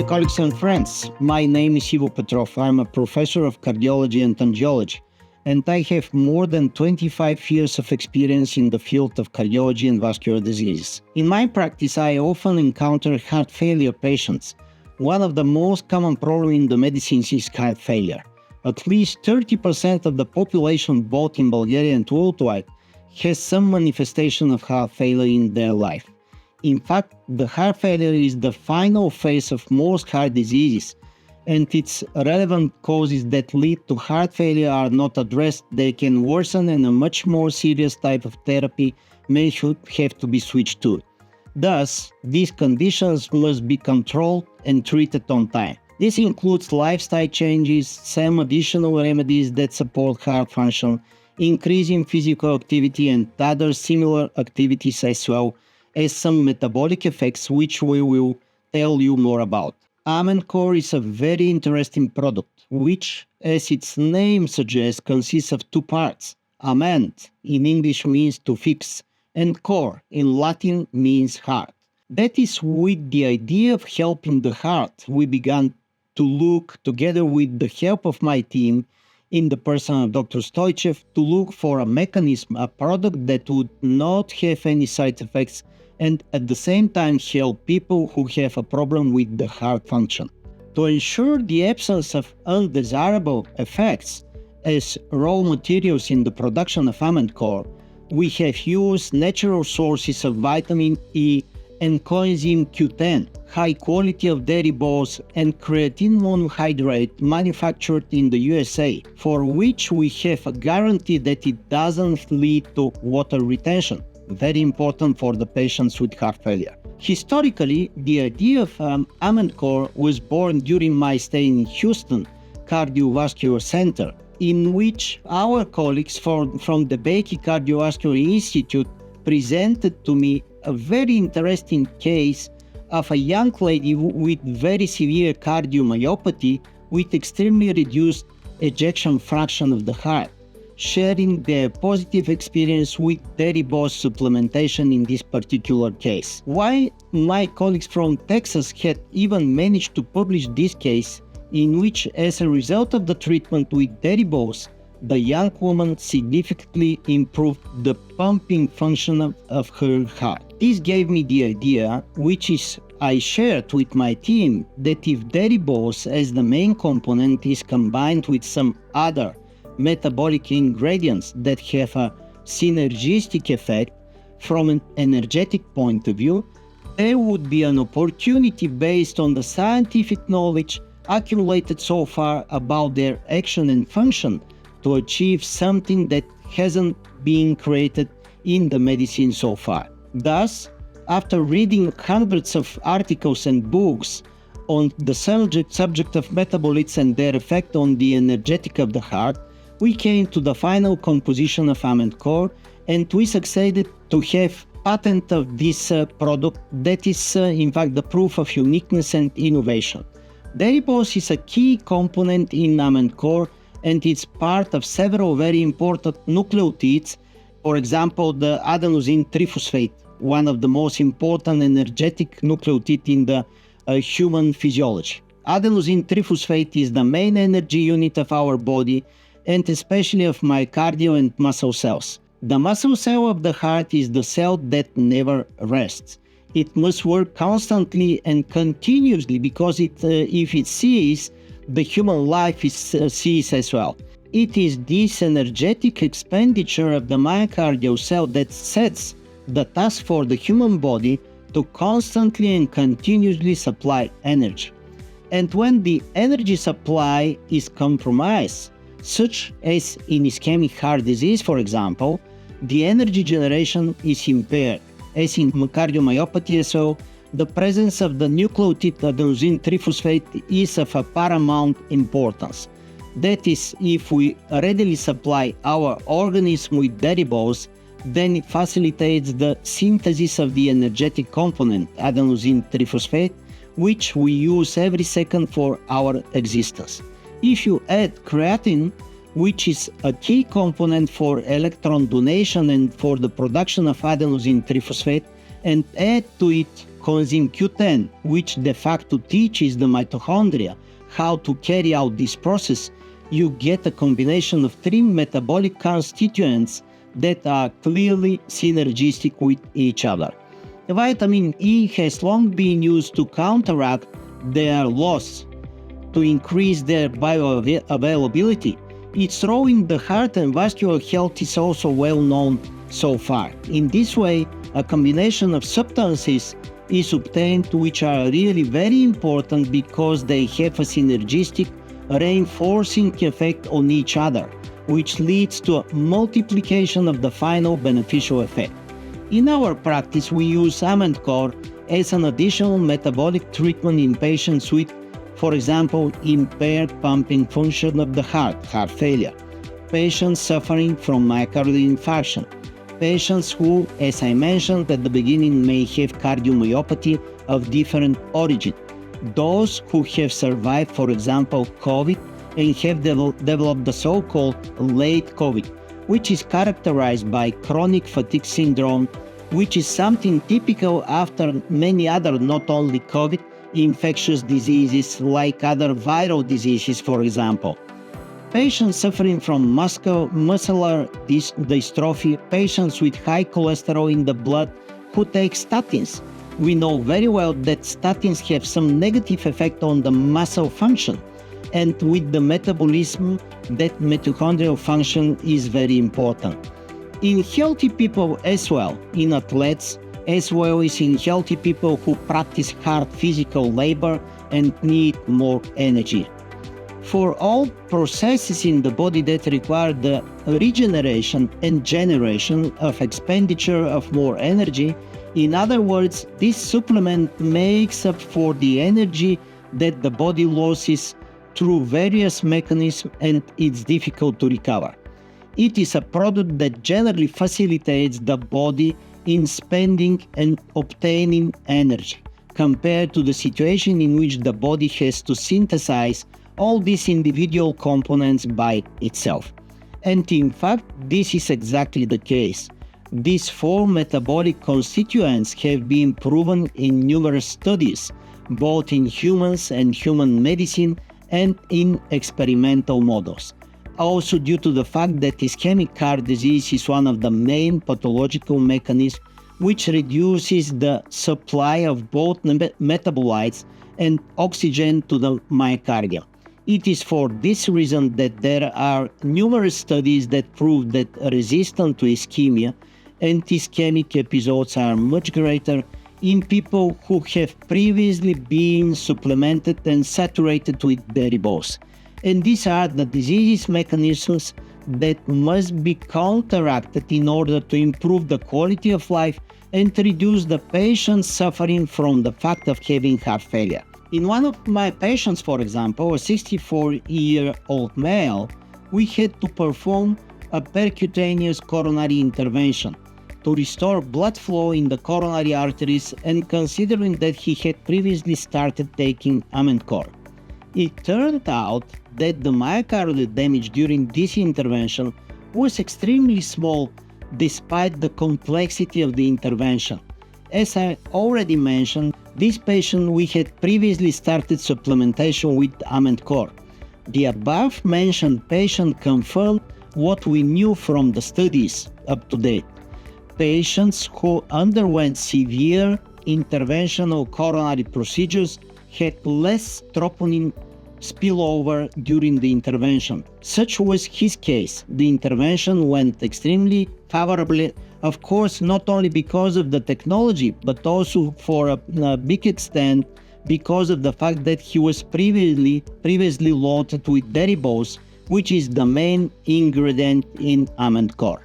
dear colleagues and friends. My name is Ivo Petrov. I'm a professor of cardiology and angiology, and I have more than 25 years of experience in the field of cardiology and vascular diseases. In my practice, I often encounter heart failure patients. One of the most common problems in the medicine is heart failure. At least 30% of the population, both in Bulgaria and worldwide, has some manifestation of heart failure in their life. In fact, the heart failure is the final phase of most heart diseases, and its relevant causes that lead to heart failure are not addressed. They can worsen, and a much more serious type of therapy may have to be switched to. Thus, these conditions must be controlled and treated on time. This includes lifestyle changes, some additional remedies that support heart function, increasing physical activity, and other similar activities, as well as some metabolic effects, which we will tell you more about. Amendcor is a very interesting product, which, as its name suggests, consists of two parts. Amend in English means to fix, and cor in Latin means heart. That is with the idea of helping the heart. We began to look, together with the help of my team, in the person of Dr. Stoichev, to look for a mechanism, a product that would not have any side effects and at the same time help people who have a problem with the heart function. To ensure the absence of undesirable effects as raw materials in the production of Amendcor, we have used natural sources of vitamin E and coenzyme Q10, high quality of dairy balls, and creatine monohydrate manufactured in the USA, for which we have a guarantee that it doesn't lead to water retention. Very important for the patients with heart failure. Historically, the idea of Amendcor was born during my stay in Houston Cardiovascular Center, in which our colleagues from the Baker Cardiovascular Institute presented to me a very interesting case of a young lady with very severe cardiomyopathy with extremely reduced ejection fraction of the heart, sharing their positive experience with dairy balls supplementation in this particular case. Why my colleagues from Texas had even managed to publish this case, in which, as a result of the treatment with dairy balls, the young woman significantly improved the pumping function of her heart. This gave me the idea, which is I shared with my team, that if dairy balls as the main component is combined with some other metabolic ingredients that have a synergistic effect from an energetic point of view, there would be an opportunity based on the scientific knowledge accumulated so far about their action and function to achieve something that hasn't been created in the medicine so far. Thus, after reading hundreds of articles and books on the subject of metabolites and their effect on the energetic of the heart, we came to the final composition of Amendcor, and we succeeded to have patent of this product that is in fact the proof of uniqueness and innovation. Dairy balls is a key component in Amendcor, and it's part of several very important nucleotides. For example, the adenosine triphosphate, one of the most important energetic nucleotide in the human physiology. Adenosine triphosphate is the main energy unit of our body, and especially of myocardium and muscle cells. The muscle cell of the heart is the cell that never rests. It must work constantly and continuously, because if it ceases, the human life is ceases as well. It is this energetic expenditure of the myocardial cell that sets the task for the human body to constantly and continuously supply energy. And when the energy supply is compromised, such as in ischemic heart disease, for example, the energy generation is impaired. As in cardiomyopathy as well, the presence of the nucleotide adenosine triphosphate is of a paramount importance. That is, if we readily supply our organism with dairy balls, then it facilitates the synthesis of the energetic component, adenosine triphosphate, which we use every second for our existence. If you add creatine, which is a key component for electron donation and for the production of adenosine triphosphate, and add to it coenzyme Q10, which de facto teaches the mitochondria how to carry out this process, you get a combination of three metabolic constituents that are clearly synergistic with each other. Vitamin E has long been used to counteract their loss, to increase their bioavailability. Its role in the heart and vascular health is also well known so far. In this way, a combination of substances is obtained which are really very important because they have a synergistic reinforcing effect on each other, which leads to a multiplication of the final beneficial effect. In our practice, we use Amendcor as an additional metabolic treatment in patients with, for example, impaired pumping function of the heart failure, patients suffering from myocardial infarction, patients who, as I mentioned at the beginning, may have cardiomyopathy of different origin, those who have survived, for example, COVID and have developed the so-called late COVID, which is characterized by chronic fatigue syndrome, which is something typical after many other, not only COVID, infectious diseases like other viral diseases, for example. Patients suffering from muscular dystrophy, patients with high cholesterol in the blood who take statins. We know very well that statins have some negative effect on the muscle function, and with the metabolism, that mitochondrial function is very important. In healthy people as well, in athletes, as well as in healthy people who practice hard physical labor and need more energy. For all processes in the body that require the regeneration and generation of expenditure of more energy, in other words, this supplement makes up for the energy that the body loses through various mechanisms and it's difficult to recover. It is a product that generally facilitates the body in spending and obtaining energy, compared to the situation in which the body has to synthesize all these individual components by itself. And in fact, this is exactly the case. These four metabolic constituents have been proven in numerous studies, both in humans and human medicine and in experimental models. Also due to the fact that ischemic heart disease is one of the main pathological mechanisms which reduces the supply of both metabolites and oxygen to the myocardium. It is for this reason that there are numerous studies that prove that resistance to ischemia and ischemic episodes are much greater in people who have previously been supplemented and saturated with derivatives. And these are the disease mechanisms that must be counteracted in order to improve the quality of life and to reduce the patient's suffering from the fact of having heart failure. In one of my patients, for example, a 64-year-old male, we had to perform a percutaneous coronary intervention to restore blood flow in the coronary arteries, and considering that he had previously started taking Amendcor. It turned out that the myocardial damage during this intervention was extremely small despite the complexity of the intervention. As I already mentioned, this patient we had previously started supplementation with Amendcor. The above mentioned patient confirmed what we knew from the studies up to date. Patients who underwent severe interventional coronary procedures had less troponin spillover during the intervention. Such was his case. The intervention went extremely favorably, of course, not only because of the technology, but also for a big extent because of the fact that he was previously loaded with derivatives, which is the main ingredient in Amendcor.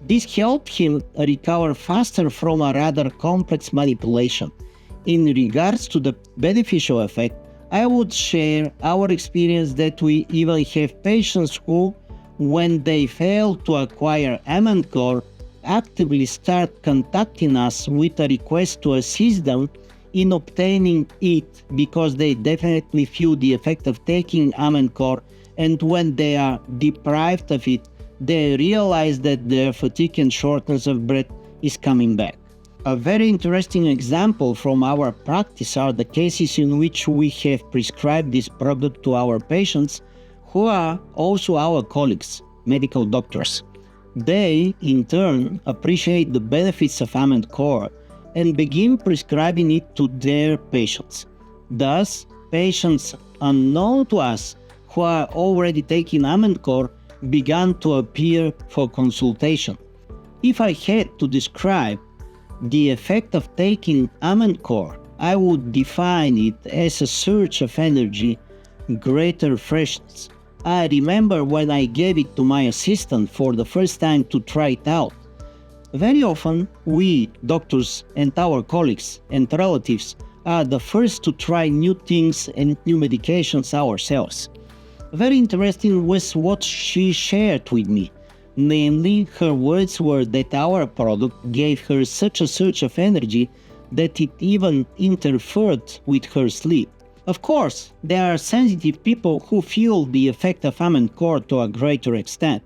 This helped him recover faster from a rather complex manipulation. In regards to the beneficial effect, I would share our experience that we even have patients who, when they fail to acquire Amendcor, actively start contacting us with a request to assist them in obtaining it because they definitely feel the effect of taking Amendcor, and when they are deprived of it, they realize that their fatigue and shortness of breath is coming back. A very interesting example from our practice are the cases in which we have prescribed this product to our patients who are also our colleagues, medical doctors. They, in turn, appreciate the benefits of Amendcor and begin prescribing it to their patients. Thus, patients unknown to us who are already taking Amendcor began to appear for consultation. If I had to describe the effect of taking Amendcor, I would define it as a surge of energy, greater freshness. I remember when I gave it to my assistant for the first time to try it out. Very often, we, doctors and our colleagues and relatives, are the first to try new things and new medications ourselves. Very interesting was what she shared with me. Namely, her words were that our product gave her such a surge of energy that it even interfered with her sleep. Of course, there are sensitive people who feel the effect of Amendcor to a greater extent.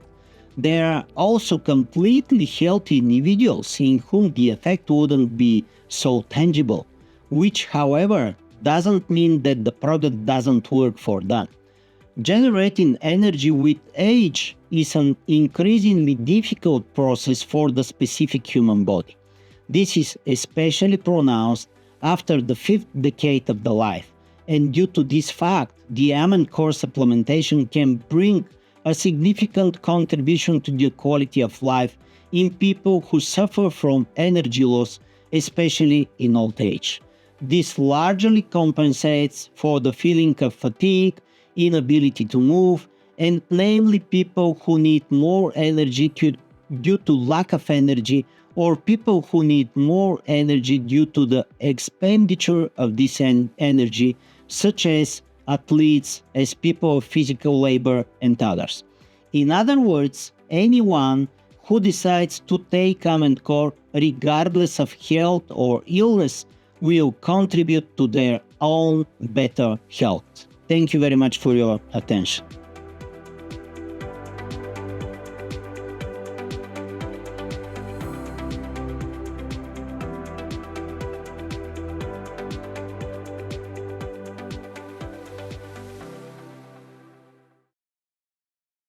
There are also completely healthy individuals in whom the effect wouldn't be so tangible, which, however, doesn't mean that the product doesn't work for them. Generating energy with age is an increasingly difficult process for the specific human body. This is especially pronounced after the 5th decade of the life, and due to this fact, the Amendcor supplementation can bring a significant contribution to the quality of life in people who suffer from energy loss, especially in old age. This largely compensates for the feeling of fatigue, inability to move, and namely people who need more energy due to lack of energy, or people who need more energy due to the expenditure of this energy, such as athletes, as people of physical labor, and others. In other words, anyone who decides to take Amendcor regardless of health or illness will contribute to their own better health. Thank you very much for your attention.